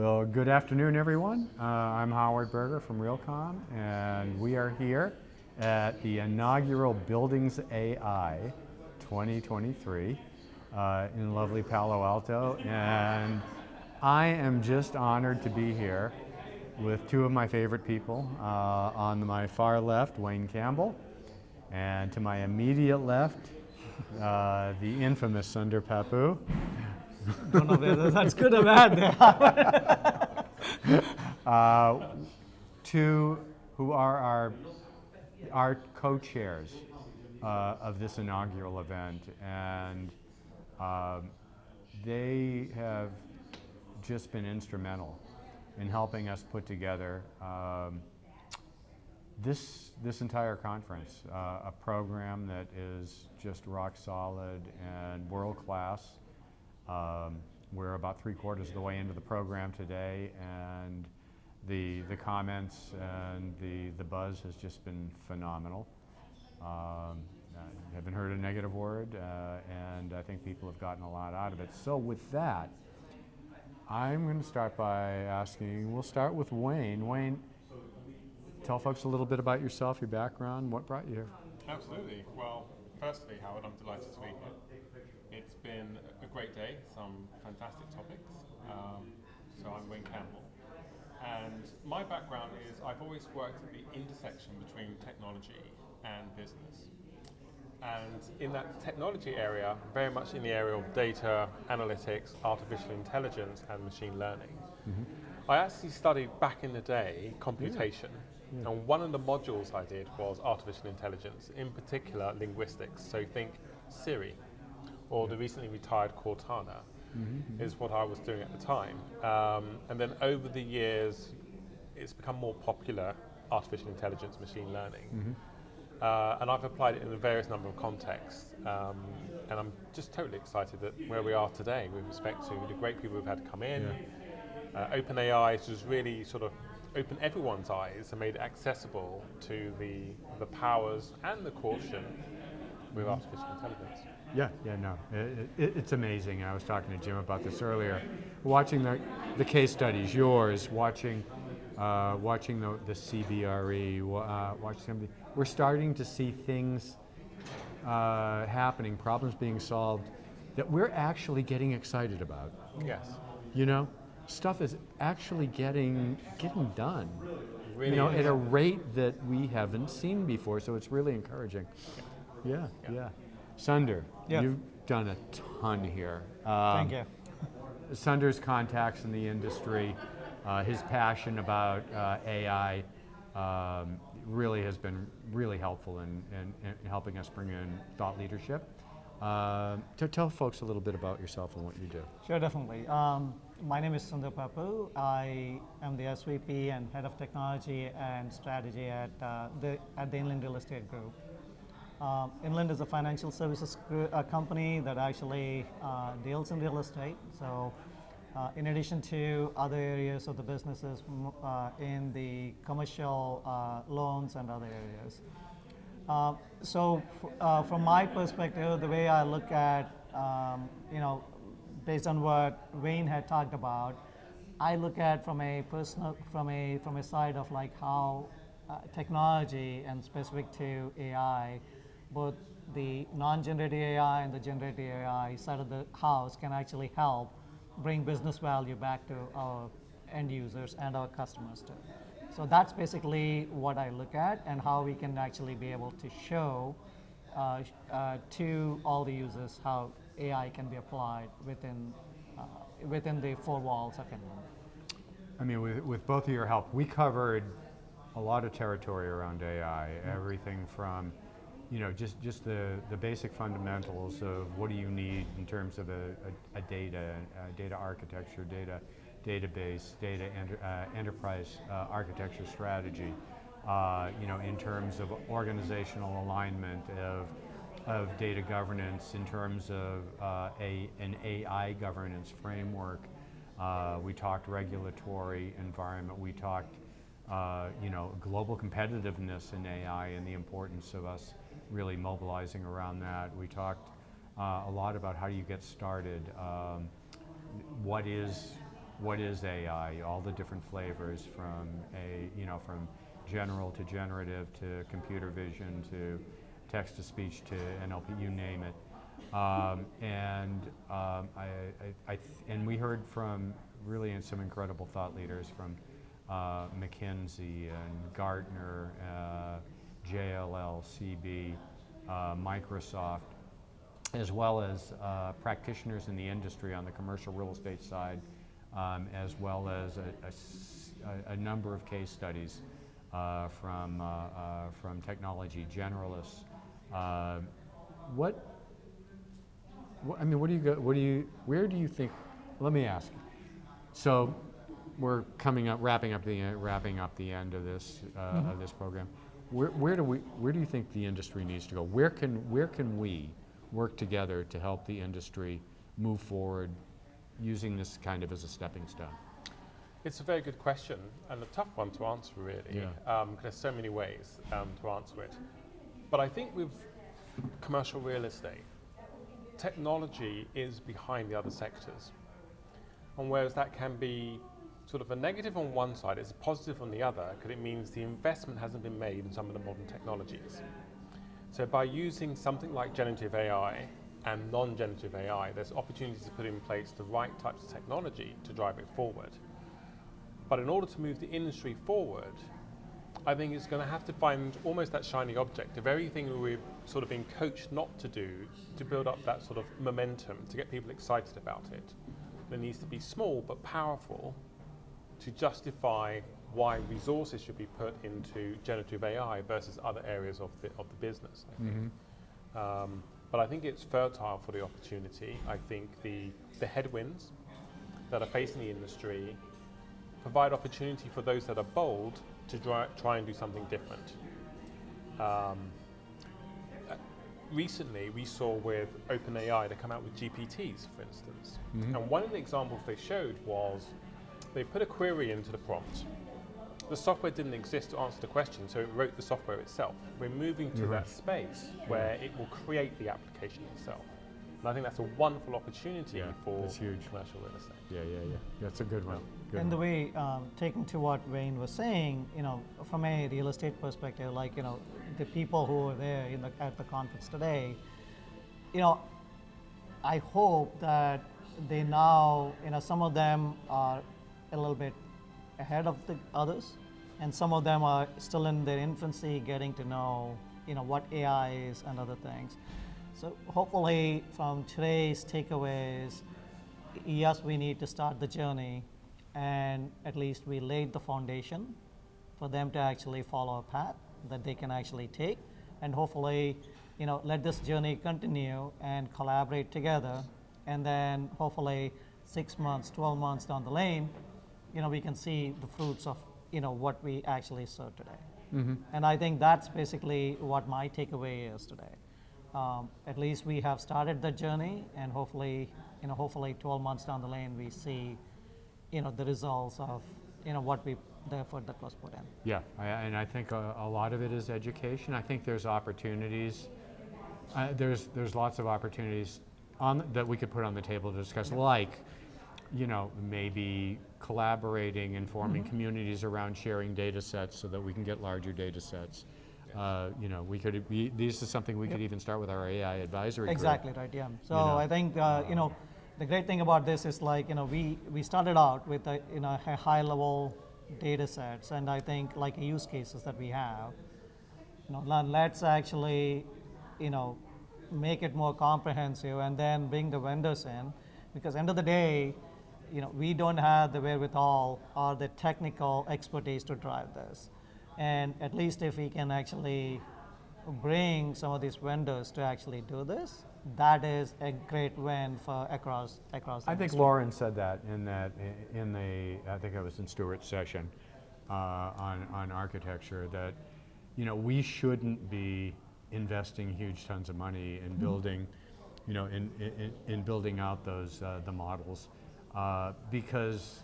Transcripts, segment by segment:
So good afternoon, everyone. I'm Howard Berger from Realcomm, and we are here at the Inaugural BuildingsAI 2023 in lovely Palo Alto, and I am just honored to be here with two of my favorite people. On my far left, Wayne Campbell, and to my immediate left, the infamous Sunder Pappu. Don't know whether that's good or bad. Two who are our co-chairs of this inaugural event, and they have just been instrumental in helping us put together this entire conference, a program that is just rock solid and world class. We're about 3/4 of the way into the program today, and the comments and the buzz has just been phenomenal. I haven't heard a negative word, and I think people have gotten a lot out of it. So with that, I'm going to start by asking, we'll start with Wayne. Wayne, tell folks a little bit about yourself, your background, what brought you here. Absolutely. Well, firstly, Howard, I'm delighted to be here. It's been a great day, some fantastic topics. So I'm Wayne Campbell. And my background is I've always worked at the intersection between technology and business. And in that technology area, very much in the area of data, analytics, artificial intelligence, and machine learning. Mm-hmm. I actually studied back in the day computation. Yeah. And one of the modules I did was artificial intelligence, in particular linguistics. So think Siri, or the recently retired Cortana, is what I was doing at the time. And then over the years, it's become more popular, artificial intelligence, machine learning. And I've applied it in a various number of contexts. And I'm just totally excited that where we are today with respect to the great people we've had come in. Yeah. OpenAI has really sort of opened everyone's eyes and made it accessible to the powers and the caution with artificial intelligence. It's amazing. I was talking to Jim about this earlier. Watching the case studies, yours, watching the CBRE, watching somebody. We're starting to see things happening, problems being solved that we're actually getting excited about. Yes. You know, stuff is actually getting done. Really at a rate that we haven't seen before. So it's really encouraging. Yeah. Sunder, you've done a ton here. Thank you. Sunder's contacts in the industry, his passion about AI really has been really helpful in helping us bring in thought leadership. To tell folks a little bit about yourself and what you do. Sure, definitely. My name is Sunder Pappu. I am the SVP and Head of Technology and Strategy at the Inland Real Estate Group. Inland is a financial services company that actually deals in real estate. So in addition to other areas of the businesses in the commercial loans and other areas. From my perspective, the way I look at, based on what Wayne had talked about, I look at from a side of like how technology and specific to AI, both the non-generative AI and the generative AI side of the house can actually help bring business value back to our end users and our customers too. So that's basically what I look at and how we can actually be able to show to all the users how AI can be applied within the four walls of Inland. I mean, with both of your help, we covered a lot of territory around AI, everything from just the basic fundamentals of what do you need in terms of a data architecture, database, enterprise architecture strategy, in terms of organizational alignment of data governance, in terms of an AI governance framework. We talked regulatory environment. We talked global competitiveness in AI and the importance of us really mobilizing around that. We talked a lot about how do you get started, what is what is AI, all the different flavors from from general to generative to computer vision to text to speech to NLP, you name it. And we heard from really some incredible thought leaders from McKinsey and Gartner, JLL, CB, Microsoft, as well as practitioners in the industry on the commercial real estate side, as well as a number of case studies from technology generalists. Where do you think? Let me ask. So, we're wrapping up the end of this of this program. Where do you think the industry needs to go? Where can we work together to help the industry move forward, using this kind of as a stepping stone? It's a very good question and a tough one to answer, really. Yeah. There's so many ways to answer it. But I think with commercial real estate, technology is behind the other sectors. And whereas that can be sort of a negative on one side, it's a positive on the other, because it means the investment hasn't been made in some of the modern technologies. So by using something like generative AI and non-generative AI, there's opportunities to put in place the right types of technology to drive it forward. But in order to move the industry forward, I think it's going to have to find almost that shiny object, the very thing we've sort of been coached not to do, to build up that sort of momentum, to get people excited about it. It needs to be small but powerful to justify why resources should be put into generative AI versus other areas of the business, I think. But I think it's fertile for the opportunity. I think the headwinds that are facing the industry provide opportunity for those that are bold to try and do something different. Recently, we saw with OpenAI, they come out with GPTs, for instance. And one of the examples they showed was they put a query into the prompt. The software didn't exist to answer the question, so it wrote the software itself. We're moving to that space where it will create the application itself. And I think that's a wonderful opportunity for commercial real estate. Yeah. That's a good one. And the way, taking to what Wayne was saying, from a real estate perspective, the people who were there at the conference today, I hope that they now, some of them are a little bit ahead of the others, and some of them are still in their infancy, getting to know, what AI is and other things. So hopefully, from today's takeaways, yes, we need to start the journey, and at least we laid the foundation for them to actually follow a path that they can actually take, and hopefully, let this journey continue and collaborate together, and then hopefully 6 months, 12 months down the lane, we can see the fruits of what we actually saw today. And I think that's basically what my takeaway is today. At least we have started the journey, and hopefully 12 months down the lane, we see, the results of, the effort that was put in. Yeah, and I think a lot of it is education. I think there's opportunities. There's lots of opportunities that we could put on the table to discuss, like, maybe collaborating and forming communities around sharing data sets so that we can get larger data sets. This is something we could even start with our AI advisory group. Exactly right, yeah. So I think, the great thing about this is we started out with a high level data sets, and I think use cases that we have. Let's actually, make it more comprehensive and then bring the vendors in, because end of the day, we don't have the wherewithal or the technical expertise to drive this. And at least if we can actually bring some of these vendors to actually do this, that is a great win for across the I think Lauren said that in the I think it was in Stuart's session on architecture, that we shouldn't be investing huge tons of money in building in building out those the models, because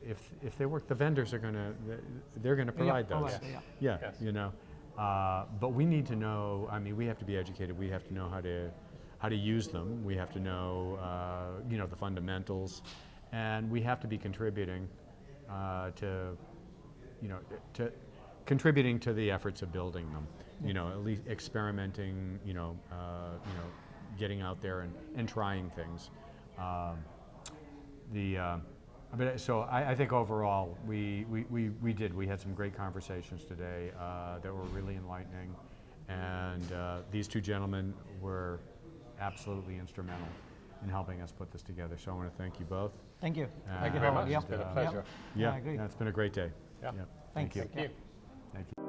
if they work, the vendors are they're gonna provide those. Yes. But we need to know. I mean, we have to be educated. We have to know how to use them. We have to know the fundamentals, and we have to be contributing to, you know, to contributing to the efforts of building them. You know, at least experimenting. You know, getting out there and trying things. So I think overall we had some great conversations today that were really enlightening, and these two gentlemen were absolutely instrumental in helping us put this together. So I want to thank you both. Thank you. Thank you very much. Yeah. It's been a pleasure. Yeah, I agree. It's been a great day. Yeah. Thank you. Thanks. Thank you. Thank you.